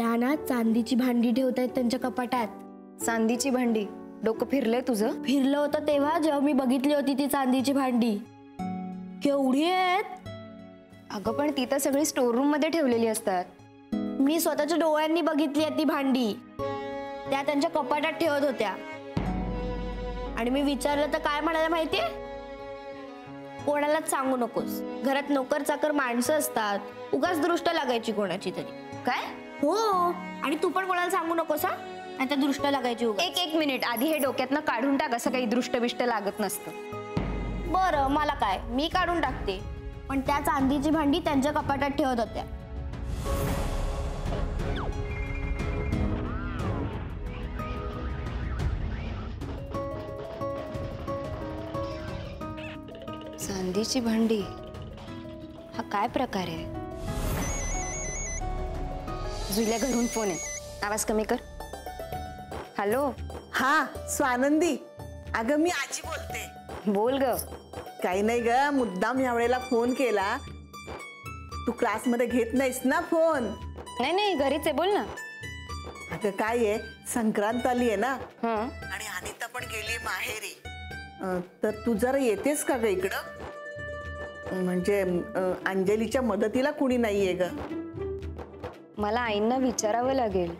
त्या ना चांदीची भांडी ठेवतायत त्यांच्या कपाटात. चांदीची भांडी? डोकं फिरलंय तुझं? फिरलं होतं तेव्हा जेव्हा मी बघितली होती ती चांदीची भांडी. केवढी आहेत अगं पण ती तर सगळी स्टोर रूम मध्ये ठेवलेली असतात. मी स्वतःच्या डोळ्यांनी बघितली आहे ती भांडी. त्या त्यांच्या कपाटात ठेवत होत्या. आणि मी विचारलं तर काय म्हणाला माहितीये? कोणालाच सांगू नकोस. घरात नोकर चाकर माणसं असतात, उगाच दृष्ट लागायची कोणाची तरी. काय? हो. आणि तू पण कोणाला सांगू नकोस हा, आता दृष्ट लागायची उगाच. एक मिनिट, आधी हे डोक्यातनं काढून टाक. असं काही दृष्ट बिष्ट लागत नसतं. बरं मला काय, मी काढून टाकते. पण त्या चांदीची भांडी त्यांच्या कपाटात ठेवत होत्या. चांदीची भांडी? हा काय प्रकार आहे? जुल्या घरून फोन आहे, आवाज कमी कर. हॅलो. हा स्वानंदी, अगं मी आजी बोलते. बोल ग. काही नाही ग, मुद्दाम या वेळेला फोन केला. तू क्लासमध्ये घेत नाहीस ना फोन? नाही नाही, घरीच आहे, बोल ना. अगं काय आहे, संक्रांत आली आहे ना, हं. आणि अनिता पण गेली माहेरी. तर तू जरा येतेस का ग इकडं? म्हणजे अंजलीच्या मदतीला कुणी नाहीये ग. मला आईंना विचारावं लागेल.